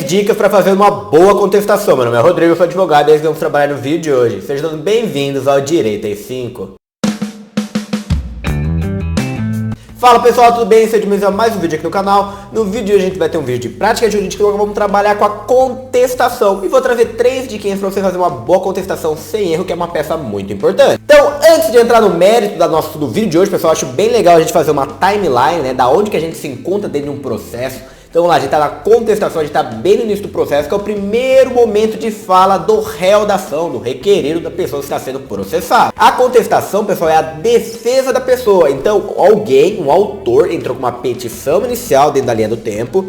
dicas para fazer uma boa contestação. Meu nome é Rodrigo, eu sou advogado e nós vamos trabalhar no vídeo de hoje. Sejam todos bem-vindos ao Direito às 5. Fala pessoal, tudo bem? Sejam bem-vindos a mais um vídeo aqui no canal. No vídeo de hoje a gente vai ter um vídeo de prática jurídica, onde vamos trabalhar com a contestação. E vou trazer 3 diquinhas para você fazer uma boa contestação sem erro, que é uma peça muito importante. Então, antes de entrar no mérito do vídeo de hoje, pessoal, acho bem legal a gente fazer uma timeline, né, da onde que a gente se encontra dentro de um processo. Então vamos lá, a gente está na contestação, a gente está bem no início do processo, que é o primeiro momento de fala do réu da ação, do requerido da pessoa que está sendo processada. A contestação, pessoal, é a defesa da pessoa. Então alguém, um autor, entrou com uma petição inicial dentro da linha do tempo,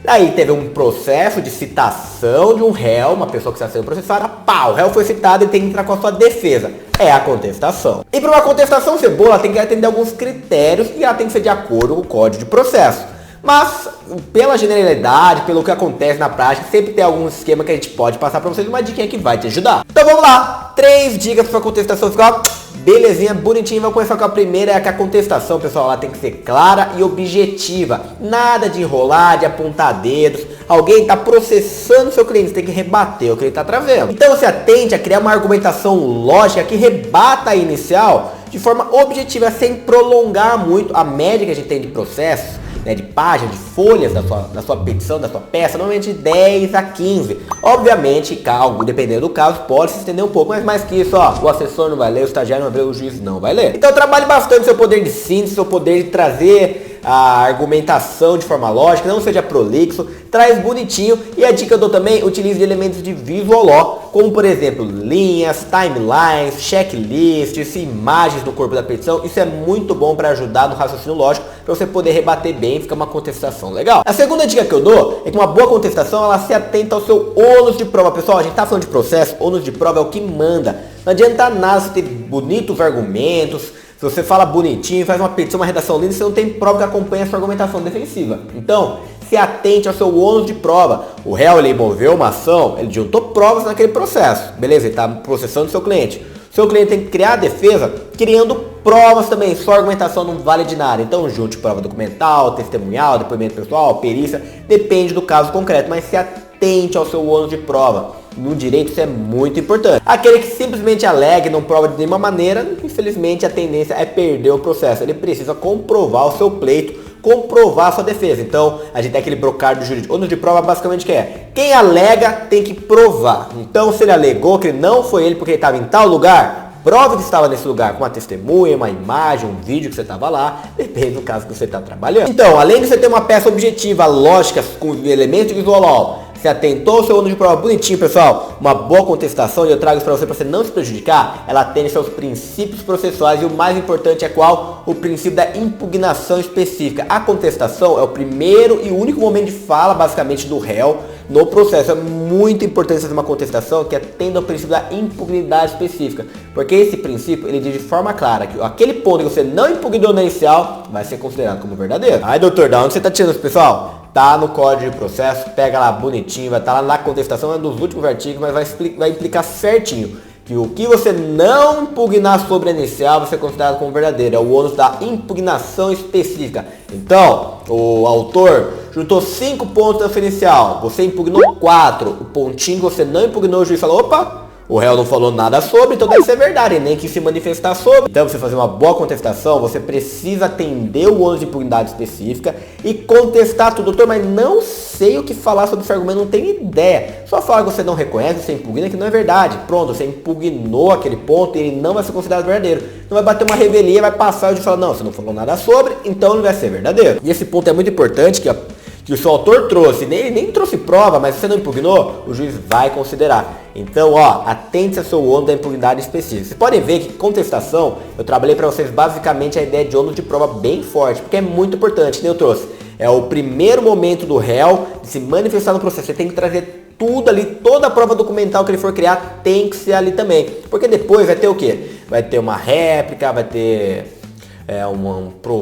daí teve um processo de citação de um réu, uma pessoa que está sendo processada, pá, o réu foi citado e tem que entrar com a sua defesa. É a contestação. E para uma contestação ser boa, ela tem que atender alguns critérios e ela tem que ser de acordo com o Código de Processo. Mas, pela generalidade, pelo que acontece na prática, sempre tem algum esquema que a gente pode passar pra vocês, uma dica que vai te ajudar. Então vamos lá, 3 dicas pra contestação ficar belezinha, bonitinha. Vamos começar com a primeira, é que a contestação, pessoal, ela tem que ser clara e objetiva. Nada de enrolar, de apontar dedos. Alguém tá processando seu cliente, você tem que rebater o que ele tá trazendo. Então se atente a criar uma argumentação lógica que rebata a inicial de forma objetiva, sem prolongar muito a média que a gente tem de processos, né, de páginas, de folhas da sua petição, da sua peça, normalmente de 10 a 15. Obviamente, dependendo do caso, pode se estender um pouco, mas mais que isso, ó, o assessor não vai ler, o estagiário não vai ler, o juiz não vai ler. Então trabalhe bastante seu poder de síntese, seu poder de trazer a argumentação de forma lógica, não seja prolixo, traz bonitinho. E a dica que eu dou também, utilize de elementos de visual law, como por exemplo, linhas, timelines, checklists, imagens do corpo da petição. Isso é muito bom para ajudar no raciocínio lógico, para você poder rebater bem e ficar uma contestação legal. A segunda dica que eu dou é que uma boa contestação, ela se atenta ao seu ônus de prova. Pessoal, a gente tá falando de processo, ônus de prova é o que manda. Não adianta nada você ter bonitos argumentos. Se você fala bonitinho, faz uma petição, uma redação linda, você não tem prova que acompanha a sua argumentação defensiva. Então, se atente ao seu ônus de prova. O réu, ele moveu uma ação, ele juntou provas naquele processo. Beleza, ele está processando o seu cliente. O seu cliente tem que criar a defesa criando provas também. Sua argumentação não vale de nada. Então, junte prova documental, testemunhal, depoimento pessoal, perícia. Depende do caso concreto, mas se atente ao seu ônus de prova. No direito isso é muito importante. Aquele que simplesmente alega e não prova de nenhuma maneira, infelizmente a tendência é perder o processo. Ele precisa comprovar o seu pleito, comprovar a sua defesa. Então a gente tem aquele brocardo jurídico. Ônus de prova basicamente que é: quem alega tem que provar. Então se ele alegou que não foi ele porque ele estava em tal lugar, prove que estava nesse lugar com uma testemunha, uma imagem, um vídeo que você estava lá, depende do caso que você está trabalhando. Então, além de você ter uma peça objetiva, lógica, com elementos de visual law, se atentou ao seu ônus de prova bonitinho, pessoal, uma boa contestação, e eu trago isso para você não se prejudicar, ela atende seus princípios processuais, e o mais importante é qual? O princípio da impugnação específica. A contestação é o primeiro e único momento de fala, basicamente, do réu no processo. É muito importante fazer uma contestação que atenda ao princípio da impugnidade específica, porque esse princípio, ele diz de forma clara que aquele ponto que você não impugnou na inicial vai ser considerado como verdadeiro. Aí, doutor, da onde você tá tirando isso, pessoal? Tá no Código de Processo, pega lá bonitinho, vai estar lá na contestação, é um dos últimos artigos, mas vai implicar certinho que o que você não impugnar sobre a inicial vai ser considerado como verdadeiro. É o ônus da impugnação específica. Então, o autor juntou 5 pontos da sua inicial, você impugnou 4, o pontinho que você não impugnou, o juiz falou: opa, o réu não falou nada sobre, então deve ser verdade, ele nem quis se manifestar sobre. Então, pra você fazer uma boa contestação, você precisa atender o ônus de impugnidade específica e contestar tudo. Doutor, mas não sei o que falar sobre esse argumento, não tenho ideia. Só fala que você não reconhece, você impugna, que não é verdade. Pronto, você impugnou aquele ponto e ele não vai ser considerado verdadeiro. Não vai bater uma revelia, vai passar e o juiz fala: não, você não falou nada sobre, então não vai ser verdadeiro. E esse ponto é muito importante, que o seu autor trouxe, nem trouxe prova, mas você não impugnou, o juiz vai considerar. Então, ó, atente ao seu ônus da impugnidade específica. Vocês podem ver que contestação, eu trabalhei para vocês basicamente a ideia de ônus de prova bem forte, porque é muito importante, eu trouxe. É o primeiro momento do réu de se manifestar no processo. Você tem que trazer tudo ali, toda a prova documental que ele for criar tem que ser ali também. Porque depois vai ter o quê? Vai ter uma réplica, vai ter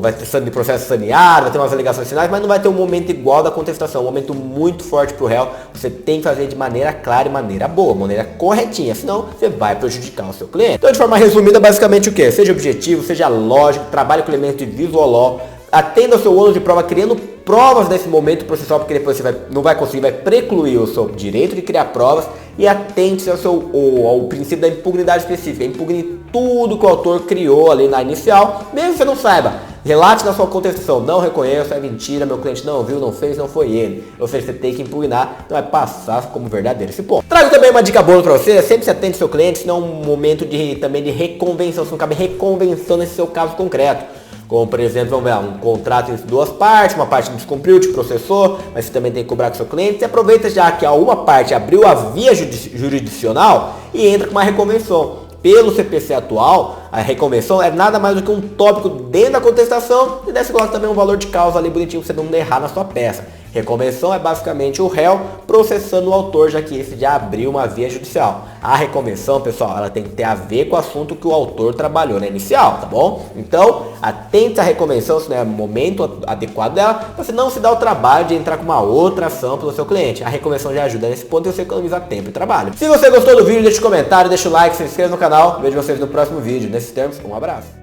vai ter de processo saneado, vai ter umas alegações finais, mas não vai ter um momento igual da contestação, um momento muito forte para o réu. Você tem que fazer de maneira clara e maneira boa, maneira corretinha, senão você vai prejudicar o seu cliente. Então, de forma resumida, basicamente o que? Seja objetivo, seja lógico, trabalhe com elementos de visual law, atenda ao seu ônus de prova criando provas nesse momento processual, porque depois você não vai conseguir, vai precluir o seu direito de criar provas. E atente ao princípio da impugnidade específica. Impugne tudo que o autor criou ali na inicial, mesmo que você não saiba. Relate na sua contestação, não reconheço, é mentira, meu cliente não viu, não fez, não foi ele. Ou seja, você tem que impugnar, então vai passar como verdadeiro esse ponto. Trago também uma dica boa pra você, sempre se atente ao seu cliente, senão é um momento também de reconvenção, você não cabe reconvenção nesse seu caso concreto. Como, por exemplo, vamos ver, um contrato entre duas partes, uma parte descumpriu, te processou, mas você também tem que cobrar com o seu cliente. Você aproveita já que uma parte abriu a via jurisdicional e entra com uma reconvenção. Pelo CPC atual, a reconvenção é nada mais do que um tópico dentro da contestação e daí você coloca também um valor de causa ali bonitinho pra você não errar na sua peça. Reconvenção é basicamente o réu processando o autor, já que esse já abriu uma via judicial. A reconvenção, pessoal, ela tem que ter a ver com o assunto que o autor trabalhou na inicial, tá bom? Então, atente à reconvenção, se não é o momento adequado dela, pra você não se dar o trabalho de entrar com uma outra ação pelo seu cliente. A reconvenção já ajuda nesse ponto e você economiza tempo e trabalho. Se você gostou do vídeo, deixa um comentário, deixa o like, se inscreva no canal. Vejo vocês no próximo vídeo. Nesses termos, um abraço.